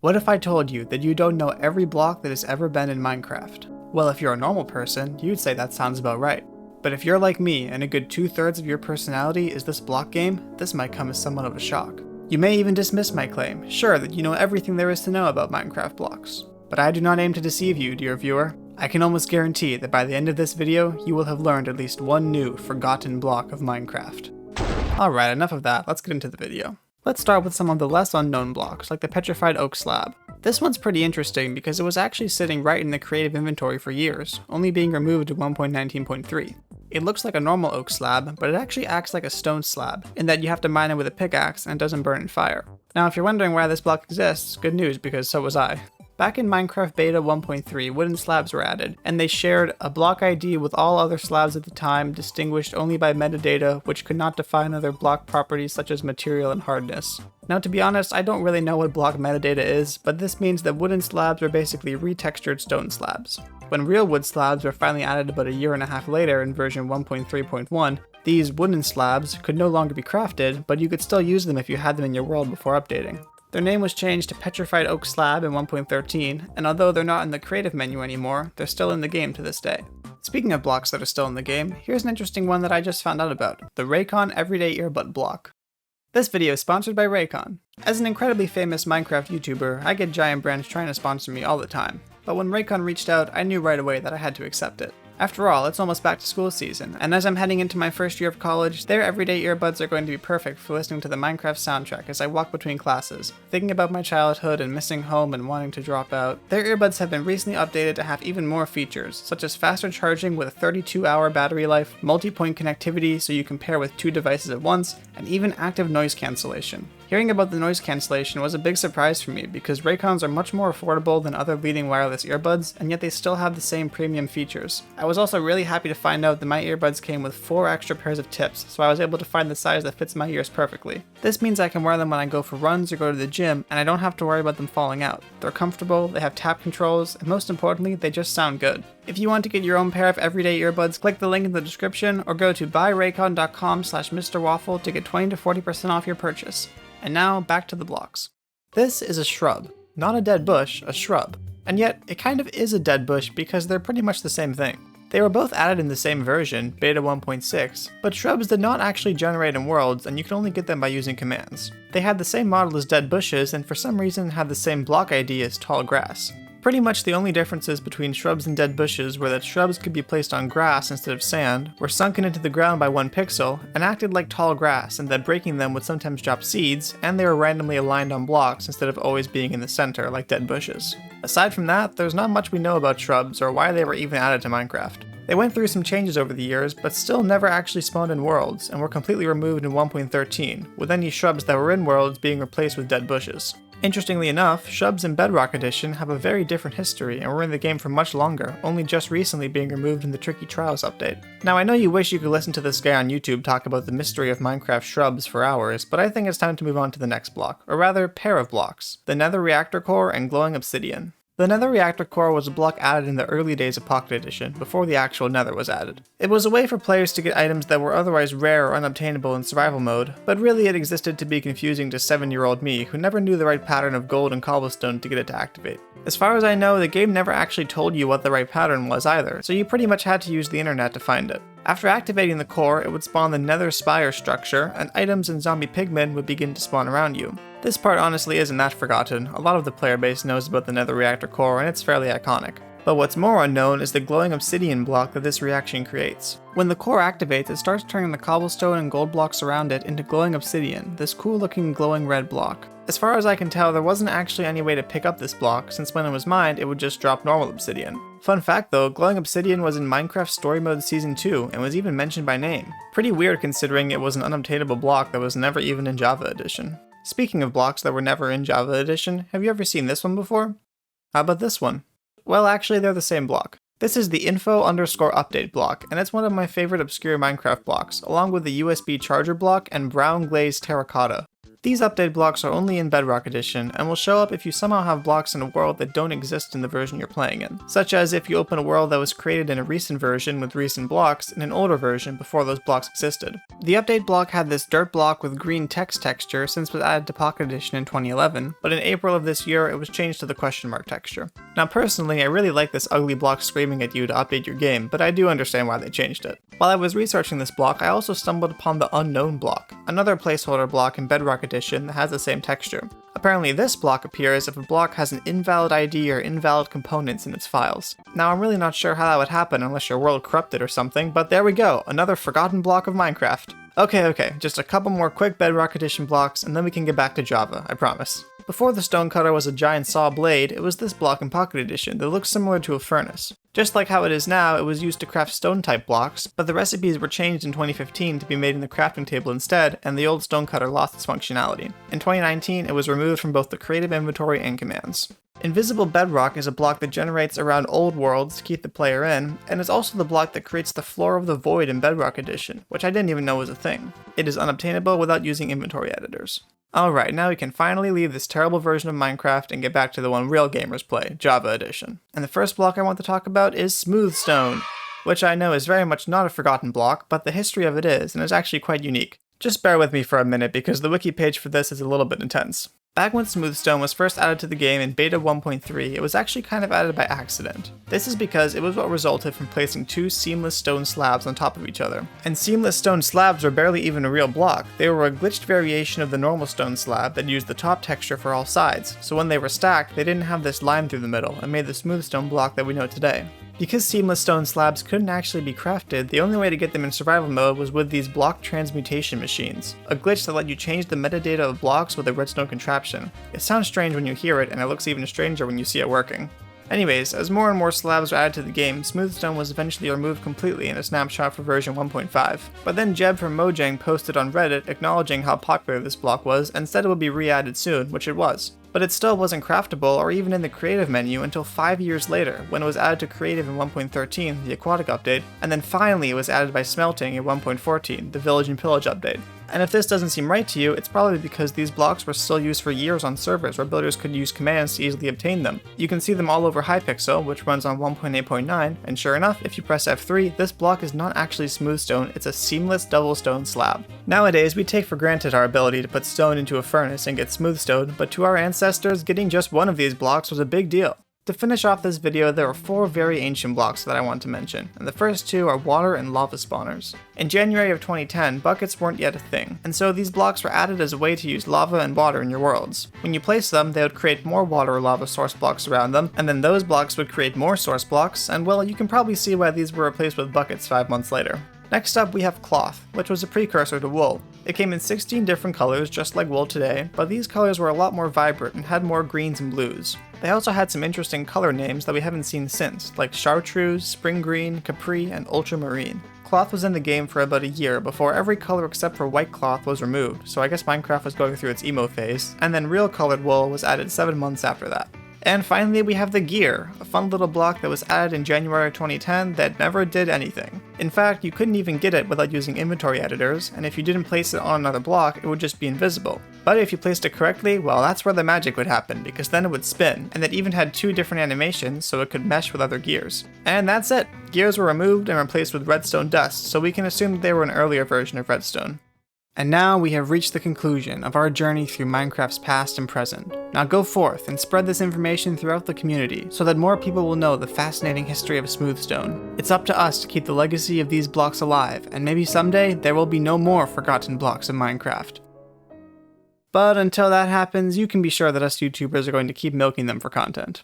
What if I told you that you don't know every block that has ever been in Minecraft? Well, if you're a normal person, you'd say that sounds about right. But if you're like me and a good 2/3 of your personality is this block game, this might come as somewhat of a shock. You may even dismiss my claim, sure that you know everything there is to know about Minecraft blocks. But I do not aim to deceive you, dear viewer. I can almost guarantee that by the end of this video, you will have learned at least one new, forgotten block of Minecraft. Alright, enough of that, let's get into the video. Let's start with some of the less unknown blocks, like the Petrified oak slab. This one's pretty interesting because it was actually sitting right in the creative inventory for years, only being removed in 1.19.3. It looks like a normal oak slab, but it actually acts like a stone slab, in that you have to mine it with a pickaxe and it doesn't burn in fire. Now if you're wondering why this block exists, good news because so was I. Back in Minecraft Beta 1.3, wooden slabs were added, and they shared a block ID with all other slabs at the time, distinguished only by metadata, which could not define other block properties such as material and hardness. Now to be honest, I don't really know what block metadata is, but this means that wooden slabs were basically retextured stone slabs. When real wood slabs were finally added about a year and a half later in version 1.3.1, these wooden slabs could no longer be crafted, but you could still use them if you had them in your world before updating. Their name was changed to Petrified Oak Slab in 1.13, and although they're not in the creative menu anymore, they're still in the game to this day. Speaking of blocks that are still in the game, here's an interesting one that I just found out about, the Raycon Everyday Earbud block. This video is sponsored by Raycon. As an incredibly famous Minecraft YouTuber, I get giant brands trying to sponsor me all the time, but when Raycon reached out, I knew right away that I had to accept it. After all, it's almost back to school season, and as I'm heading into my first year of college, their everyday earbuds are going to be perfect for listening to the Minecraft soundtrack as I walk between classes, thinking about my childhood and missing home and wanting to drop out. Their earbuds have been recently updated to have even more features, such as faster charging with a 32-hour battery life, multi-point connectivity so you can pair with 2 devices at once, and even active noise cancellation. Hearing about the noise cancellation was a big surprise for me because Raycons are much more affordable than other leading wireless earbuds, and yet they still have the same premium features. I was also really happy to find out that my earbuds came with 4 extra pairs of tips, so I was able to find the size that fits my ears perfectly. This means I can wear them when I go for runs or go to the gym, and I don't have to worry about them falling out. They're comfortable, they have tap controls, and most importantly, they just sound good. If you want to get your own pair of everyday earbuds, click the link in the description or go to buyraycon.com/MrWaffle to get 20 to 40% off your purchase. And now, back to the blocks. This is a shrub. Not a dead bush, a shrub. And yet, it kind of is a dead bush because they're pretty much the same thing. They were both added in the same version, Beta 1.6, but shrubs did not actually generate in worlds and you can only get them by using commands. They had the same model as dead bushes and for some reason had the same block ID as tall grass. Pretty much the only differences between shrubs and dead bushes were that shrubs could be placed on grass instead of sand, were sunken into the ground by 1 pixel, and acted like tall grass, and that breaking them would sometimes drop seeds, and they were randomly aligned on blocks instead of always being in the center like dead bushes. Aside from that, there's not much we know about shrubs or why they were even added to Minecraft. They went through some changes over the years, but still never actually spawned in worlds, and were completely removed in 1.13, with any shrubs that were in worlds being replaced with dead bushes. Interestingly enough, Shrubs in Bedrock Edition have a very different history and were in the game for much longer, only just recently being removed in the Tricky Trials update. Now I know you wish you could listen to this guy on YouTube talk about the mystery of Minecraft shrubs for hours, but I think it's time to move on to the next block, or rather pair of blocks, the Nether reactor core and glowing obsidian. The Nether reactor core was a block added in the early days of Pocket Edition, before the actual Nether was added. It was a way for players to get items that were otherwise rare or unobtainable in survival mode, but really it existed to be confusing to 7-year-old me who never knew the right pattern of gold and cobblestone to get it to activate. As far as I know, the game never actually told you what the right pattern was either, so you pretty much had to use the internet to find it. After activating the core, it would spawn the Nether Spire structure, and items and zombie pigmen would begin to spawn around you. This part honestly isn't that forgotten, a lot of the player base knows about the Nether reactor core and it's fairly iconic. But what's more unknown is the glowing obsidian block that this reaction creates. When the core activates, it starts turning the cobblestone and gold blocks around it into glowing obsidian, this cool looking glowing red block. As far as I can tell, there wasn't actually any way to pick up this block, since when it was mined, it would just drop normal obsidian. Fun fact though, glowing obsidian was in Minecraft Story Mode Season 2 and was even mentioned by name. Pretty weird considering it was an unobtainable block that was never even in Java Edition. Speaking of blocks that were never in Java Edition, have you ever seen this one before? How about this one? Well, actually they're the same block. This is the info_update block, and it's one of my favorite obscure Minecraft blocks, along with the USB charger block and brown glazed terracotta. These update blocks are only in Bedrock Edition, and will show up if you somehow have blocks in a world that don't exist in the version you're playing in, such as if you open a world that was created in a recent version with recent blocks in an older version before those blocks existed. The update block had this dirt block with green text texture since it was added to Pocket Edition in 2011, but in April of this year it was changed to the question mark texture. Now personally, I really like this ugly block screaming at you to update your game, but I do understand why they changed it. While I was researching this block, I also stumbled upon the Unknown block, another placeholder block in Bedrock Edition that has the same texture. Apparently this block appears if a block has an invalid ID or invalid components in its files. Now I'm really not sure how that would happen unless your world corrupted or something, but there we go, another forgotten block of Minecraft. Okay, just a couple more quick Bedrock Edition blocks and then we can get back to Java, I promise. Before the stonecutter was a giant saw blade, it was this block in Pocket Edition that looks similar to a furnace. Just like how it is now, it was used to craft stone-type blocks, but the recipes were changed in 2015 to be made in the crafting table instead, and the old stonecutter lost its functionality. In 2019, it was removed from both the creative inventory and commands. Invisible Bedrock is a block that generates around old worlds to keep the player in, and is also the block that creates the floor of the void in Bedrock Edition, which I didn't even know was a thing. It is unobtainable without using inventory editors. Alright, now we can finally leave this terrible version of Minecraft and get back to the one real gamers play, Java Edition. And the first block I want to talk about is Smoothstone, which I know is very much not a forgotten block, but the history of it is, and is actually quite unique. Just bear with me for a minute because the wiki page for this is a little bit intense. Back when Smoothstone was first added to the game in Beta 1.3, it was actually kind of added by accident. This is because it was what resulted from placing two seamless stone slabs on top of each other. And seamless stone slabs were barely even a real block, they were a glitched variation of the normal stone slab that used the top texture for all sides, so when they were stacked, they didn't have this line through the middle and made the Smoothstone block that we know today. Because seamless stone slabs couldn't actually be crafted, the only way to get them in survival mode was with these block transmutation machines, a glitch that let you change the metadata of blocks with a redstone contraption. It sounds strange when you hear it, and it looks even stranger when you see it working. Anyways, as more and more slabs were added to the game, Smoothstone was eventually removed completely in a snapshot for version 1.5. But then Jeb from Mojang posted on Reddit acknowledging how popular this block was and said it would be re-added soon, which it was. But it still wasn't craftable or even in the creative menu until 5 years later, when it was added to creative in 1.13, the aquatic update, and then finally it was added by smelting in 1.14, the village and pillage update. And if this doesn't seem right to you, it's probably because these blocks were still used for years on servers where builders could use commands to easily obtain them. You can see them all over Hypixel, which runs on 1.8.9, and sure enough, if you press F3, this block is not actually Smoothstone, it's a seamless double stone slab. Nowadays, we take for granted our ability to put stone into a furnace and get Smoothstone, but to our ancestors, getting just one of these blocks was a big deal. To finish off this video, there are 4 very ancient blocks that I want to mention, and the first 2 are water and lava spawners. In January of 2010, buckets weren't yet a thing, and so these blocks were added as a way to use lava and water in your worlds. When you place them, they would create more water or lava source blocks around them, and then those blocks would create more source blocks, and well, you can probably see why these were replaced with buckets 5 months later. Next up we have cloth, which was a precursor to wool. It came in 16 different colors just like wool today, but these colors were a lot more vibrant and had more greens and blues. They also had some interesting color names that we haven't seen since, like chartreuse, spring green, capri, and ultramarine. Cloth was in the game for about a year before every color except for white cloth was removed, so I guess Minecraft was going through its emo phase, and then real colored wool was added 7 months after that. And finally we have the gear, a fun little block that was added in January 2010 that never did anything. In fact, you couldn't even get it without using inventory editors, and if you didn't place it on another block, it would just be invisible. But if you placed it correctly, well, that's where the magic would happen, because then it would spin, and it even had 2 different animations so it could mesh with other gears. And that's it! Gears were removed and replaced with redstone dust, so we can assume that they were an earlier version of redstone. And now we have reached the conclusion of our journey through Minecraft's past and present. Now go forth and spread this information throughout the community so that more people will know the fascinating history of Smoothstone. It's up to us to keep the legacy of these blocks alive, and maybe someday there will be no more forgotten blocks in Minecraft. But until that happens, you can be sure that us YouTubers are going to keep milking them for content.